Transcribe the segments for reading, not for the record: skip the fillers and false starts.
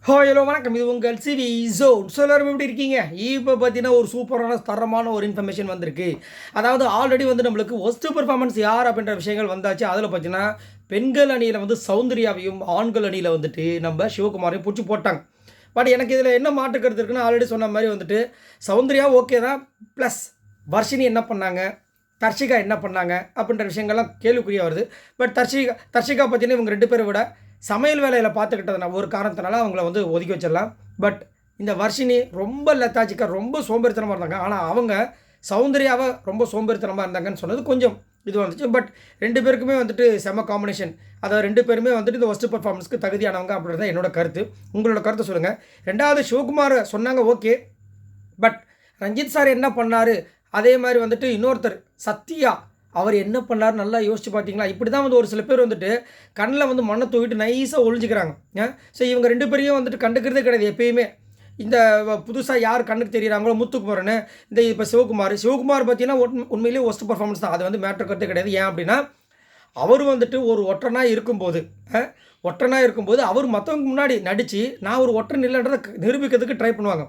Hello வணக்கம். இது உங்கள் சிவி ஜோன். ஸோ எல்லாரும் எப்படி இருக்கீங்க? இப்போ பார்த்தீங்கன்னா ஒரு சூப்பரான தரமான ஒரு இன்ஃபர்மேஷன் வந்திருக்கு. அதாவது ஆல்ரெடி வந்து நம்மளுக்கு ஒஸ்ட்டு பெர்ஃபார்மன்ஸ் யார் அப்படின்ற விஷயங்கள் வந்தாச்சு. அதில் பார்த்தீங்கன்னா பெண்கள் அணியில் வந்து சௌந்தர்யாவையும், ஆண்கள் அணியில் வந்துட்டு நம்ம சிவகுமாரையும் பிடிச்சி போட்டாங்க. பட் எனக்கு இதில் என்ன மாற்று கருத்து இருக்குன்னு ஆல்ரெடி சொன்ன மாதிரி வந்துட்டு சௌந்தர்யா ஓகே தான். ப்ளஸ் வர்ஷினி என்ன பண்ணாங்க, தர்ஷிகா என்ன பண்ணாங்க அப்படின்ற விஷயங்கள்லாம் கேள்விக்குறியாக வருது. பட் தர்ஷிகா பார்த்தீங்கன்னா இவங்க 2 பேரை விட சமையல் வேலையில் பார்த்துக்கிட்டதுனா ஒரு காரணத்தினால அவங்கள வந்து ஒதுக்கி வச்சிடலாம். பட் இந்த வர்ஷினி ரொம்ப லெத்தாஜிக்காக ரொம்ப சோம்பேறித்தனமாக இருந்தாங்க. ஆனால் அவங்க சௌந்தர்யாவை ரொம்ப சோம்பேறித்தனமாக இருந்தாங்கன்னு சொன்னது கொஞ்சம் இது வந்துச்சு. பட் 2 பேருக்குமே வந்துட்டு செம காம்பினேஷன். அதாவது 2 பேருமே வந்துட்டு இந்த ஒஸ்ட்டு பர்ஃபார்மன்ஸ்க்கு தகுதியானவங்க அப்படின்றத என்னோட கருத்து. உங்களோட கருத்தை சொல்லுங்கள். 2வது சிவகுமார் சொன்னாங்க ஓகே. பட் ரஞ்சித் சார் என்ன பண்ணார், அதே மாதிரி வந்துட்டு இன்னொருத்தர் சத்யா அவர் என்ன பண்ணார் நல்லா யோசிச்சு பார்த்தீங்களா? இப்படி தான் வந்து ஒரு சில பேர் வந்துட்டு கண்ணில் வந்து மண்ணை தூவிட்டு நைஸாக ஒழிஞ்சிக்கிறாங்க. ஸோ இவங்க 2 பேரையும் வந்துட்டு கண்டுக்கிறதே கிடையாது எப்பயுமே. இந்த புதுசாக யார் கண்ணுக்கு தெரியுறாங்களோ முத்துக்குமரன், இந்த இப்போ சிவகுமார் பார்த்தீங்கன்னா உண்மையிலேயே ஒஸ்ட் பர்ஃபார்மன்ஸ் தான். அது வந்து மேட்ரு கருத்தே கிடையாது. ஏன் அப்படின்னா அவர் வந்துட்டு ஒரு ஒற்றனாக இருக்கும்போது அவர் மற்றவங்க முன்னாடி நடித்து நான் ஒரு ஒற்றன் இல்லைன்றதை நிரூபிக்கிறதுக்கு ட்ரை பண்ணுவாங்க.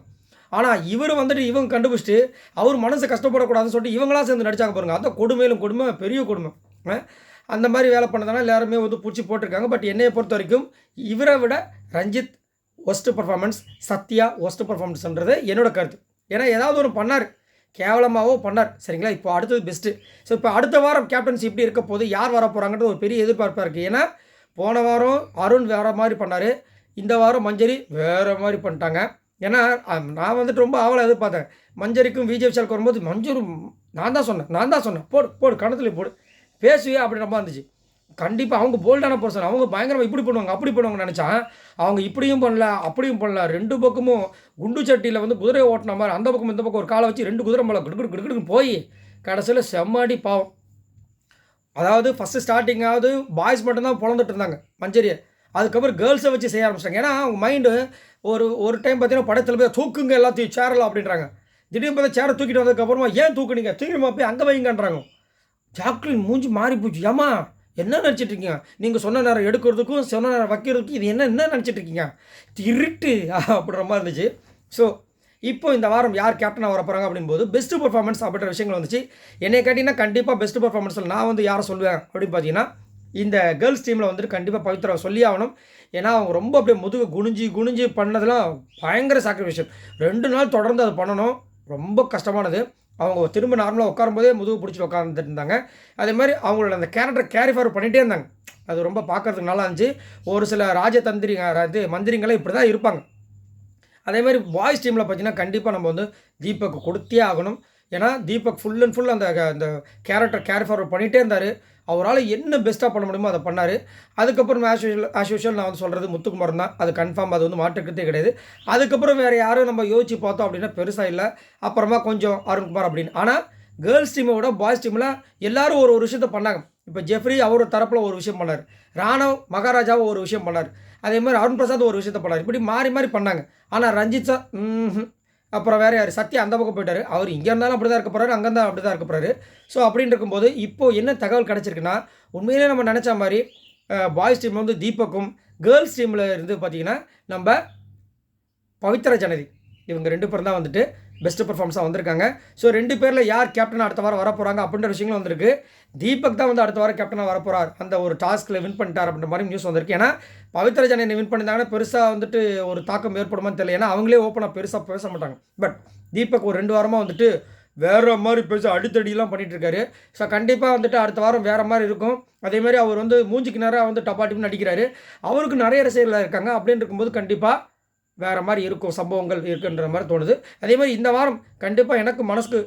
ஆனால் இவர் வந்துட்டு இவங்க கண்டுபிடிச்சிட்டு அவர் மனசு கஷ்டப்படக்கூடாதுன்னு சொல்லிட்டு இவங்களாம் சேர்ந்து நடிச்சாங்க பாருங்கள். அதான் கொடுமையிலும் கொடுமை, பெரிய கொடுமை. அந்த மாதிரி வேலை பண்ணதுனால எல்லாருமே வந்து பூச்சி போட்டிருக்காங்க. பட் என்னையை பொறுத்த வரைக்கும் இவரை விட Ranjith worst performance, Sathya worst பர்ஃபார்மன்ஸ்ன்றது என்னோடய கருத்து. ஏன்னா ஏதாவது ஒன்று பண்ணார், கேவலமாகவோ பண்ணார். சரிங்களா? இப்போ அடுத்தது பெஸ்ட்டு. ஸோ இப்போ அடுத்த வாரம் கேப்டன்சி இப்படி இருக்க போது யார் வர போகிறாங்கன்றது ஒரு பெரிய எதிர்பார்ப்பாக இருக்குது. ஏன்னா போன வாரம் அருண் வேறு மாதிரி பண்ணார், இந்த வாரம் மஞ்சரி வேறு மாதிரி பண்ணிட்டாங்க. ஏன்னா நான் வந்துட்டு ரொம்ப ஆவலாக எதிர்பார்த்தேன். மஞ்சரிக்கும் விஜய் விஷாலுக்கு வரும்போது மஞ்சரும் நான் தான் சொன்னேன் போடு கணத்தில் போடு பேசுவே அப்படி ரொம்ப இருந்துச்சு. கண்டிப்பாக அவங்க போல்டான பர்சன், அவங்க பயங்கரமாக இப்படி பண்ணுவாங்க அப்படி பண்ணுவாங்கன்னு நினச்சான். அவங்க இப்படியும் பண்ணல அப்படியும் பண்ணல. 2 பக்கமும் குண்டு சட்டியில் வந்து குதிரையை ஓட்டின மாதிரி அந்த பக்கம் இந்த பக்கம் ஒரு காலை வச்சு 2 குதிரை மேலே கிடுக்குன்னு போய் கடைசியில் செம்மாடி பாவம். அதாவது ஃபஸ்ட்டு ஸ்டார்டிங்காவது பாய்ஸ் மட்டும்தான் பிறந்துட்டு இருந்தாங்க மஞ்சரியை. அதுக்கப்புறம் கேர்ள்ஸை வச்சு செய்ய ஆரம்பிச்சிட்டாங்க. ஏன்னா அவங்க மைண்டு ஒரு டைம் பார்த்தீங்கன்னா படத்தில் போய் தூக்குங்க எல்லாத்தையும் சேரலாம் அப்படின்றாங்க. திடீர்னு பார்த்தா சேரை தூக்கிட்டு வந்ததுக்கப்புறமா ஏன் தூக்குனீங்க, தூக்கிடுமா போய் அங்கே வைங்கன்றாங்க. ஜாக்லின் மூஞ்சி மாறி போச்சு. ஏமா என்ன நினச்சிட்ருக்கீங்க, நீங்கள் சொன்ன நேரம் எடுக்கிறதுக்கும் சொன்ன நேரம் வைக்கிறதுக்கும் இது என்ன நினச்சிட்ருக்கீங்க, திருட்டு அப்படின்ற மாதிரி இருந்துச்சு. ஸோ இப்போ இந்த வாரம் யார் கேப்டனாக வர போகிறாங்க அப்படின்போது பெஸ்ட்டு பர்ஃபார்மன்ஸ் அப்படின்ற விஷயங்கள் வந்துச்சு. என்னை கேட்டிங்கன்னா கண்டிப்பாக பெஸ்ட்டு பர்ஃபார்மன்ஸில் நான் வந்து யாரை சொல்லுவேன் அப்படின்னு பார்த்தீங்கன்னா இந்த கேர்ள்ஸ் டீமில் வந்துட்டு கண்டிப்பாக பவித்ரா சொல்லி ஆகணும். ஏன்னா அவங்க ரொம்ப அப்படியே முதுகு குனிஞ்சு பண்ணதெல்லாம் பயங்கர சாக்ரிஃபிஷன். 2 நாள் தொடர்ந்து அது பண்ணணும், ரொம்ப கஷ்டமானது. அவங்க திரும்ப நார்மலாக உட்காரும்போதே முதுகு பிடிச்சிட்டு உட்காந்துட்டு இருந்தாங்க. அதே மாதிரி அவங்களோட அந்த கேரக்டர் கேரி ஃபார்வர்ட் பண்ணிகிட்டே இருந்தாங்க. அது ரொம்ப பார்க்குறதுக்கு நல்லா இருந்துச்சு. ஒரு சில மந்திரிங்களும் இப்படி தான் இருப்பாங்க. அதே மாதிரி பாய்ஸ் டீமில் பார்த்தீங்கன்னா கண்டிப்பாக நம்ம வந்து தீபக் கொடுத்தே ஆகணும். ஏன்னா தீபக் ஃபுல் அண்ட் ஃபுல் அந்த கேரக்டர் கேரி ஃபார்வர்ட் பண்ணிகிட்டே இருந்தார். அவரால் என்ன பெஸ்ட்டாக பண்ண முடியுமோ அதை பண்ணார். அதுக்கப்புறம் ஆஸ் யூஷுவல் நான் வந்து சொல்கிறது முத்துக்குமாரன் தான். அது கன்ஃபார்ம், அது வந்து மாற்றுக்கிறதே கிடையாது. அதுக்கப்புறம் வேறு யாரும் நம்ம யோசிச்சு பார்த்தோம் அப்படின்னா பெருசாக இல்லை. அப்புறமா கொஞ்சம் அருண்குமார் அப்படின்னு. ஆனால் கேர்ள்ஸ் டீமோட பாய்ஸ் டீமில் எல்லோரும் ஒரு விஷயத்த பண்ணாங்க. இப்போ ஜெஃப்ரி அவர் தரப்பில் ஒரு விஷயம் பண்ணார், ராணவ் மகாராஜாவும் ஒரு விஷயம் பண்ணார், அதே மாதிரி அருண் பிரசாத் ஒரு விஷயத்த பண்ணார். இப்படி மாறி பண்ணாங்க. ஆனால் ரஞ்சித் சார் அப்புறம் வேறு யார் சத்யா அந்த பக்கம் போயிட்டார். அவர் இங்கே இருந்தாலும் அப்படி தான் இருக்க போகிறாரு, அங்கே இருந்தாலும் அப்படி தான் இருக்க போகிறாரு. ஸோ அப்படின்னு இருக்கும்போது இப்போது என்ன தகவல் கிடச்சிருக்குன்னா உண்மையிலே நம்ம நினச்ச மாதிரி பாய்ஸ் டீமில் வந்து தீபக்கும், கேர்ள்ஸ் டீமில் இருந்து பார்த்திங்கன்னா நம்ம பவித்ரா ஜனதி இவங்க 2 பேரும் தான் வந்துட்டு பெஸ்ட்டு பர்ஃபார்மன்ஸாக வந்திருக்காங்க. ஸோ 2 பேரில் யார் கேப்டனாக அடுத்த வாரம் வரப்போகிறாங்க அப்படின்ற விஷயங்களும் வந்திருக்கு. தீபக் தான் வந்து அடுத்த வாரம் கேப்டனாக வரப்போகிறார், அந்த ஒரு டாஸ்கில் வின் பண்ணிட்டார் அப்படின்ற மாதிரி நியூஸ் வந்திருக்கு. ஏன்னா பவித்ரா ஜனனி வின் பண்ணியிருந்தாங்கன்னா பெருசாக வந்துட்டு ஒரு தாக்கம் ஏற்படுமான்னு தெரியல. ஏன்னா அவங்களே ஓப்பனாக பெருசாக பேச மாட்டாங்க. பட் தீபக் ஒரு 2 வாரமாக வந்துட்டு வேறு மாதிரி பேச அடித்தடிலாம் பண்ணிகிட்ருக்காரு. ஸோ கண்டிப்பாக வந்துட்டு அடுத்த வாரம் வேறு மாதிரி இருக்கும். அதேமாதிரி அவர் வந்து மூஞ்சிக்கு நேராக வந்து டப்பாட்டின்னு நடிக்கிறாரு. அவருக்கு நிறைய ரசிகர்கள் இருக்காங்க. அப்படின்னு இருக்கும்போது கண்டிப்பாக வேறு மாதிரி இருக்கும், சம்பவங்கள் இருக்குன்ற மாதிரி தோணுது. அதே மாதிரி இந்த வாரம் கண்டிப்பாக எனக்கு மனசுக்கு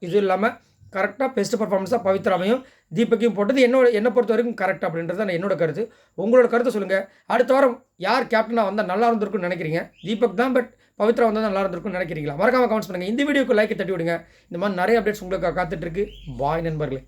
இது இல்லாமல் கரெக்டாக பெஸ்ட்டு பர்ஃபார்மன்ஸாக பவித்ராவையும் தீபக்கையும் போட்டது என்னை பொறுத்த வரைக்கும் கரெக்ட் அப்படின்றது தான் என்னோட கருத்து. உங்களோட கருத்தை சொல்லுங்கள். அடுத்த வாரம் யார் கேப்டனாக வந்தால் நல்லா இருந்திருக்குன்னு நினைக்கிறீங்க? தீபக் தான், பட் பவித்ரா வந்தால் நல்லா இருந்திருக்குன்னு நினைக்கிறீங்களா? மறக்காமல் கமெண்ட்ஸ் பண்ணுங்கள். இந்த வீடியோக்கு லைக்கை தட்டி விடுங்க. இந்த மாதிரி நிறைய அப்டேட்ஸ் உங்களுக்கு காத்துட்ருக்கு. பாய் நண்பர்களே.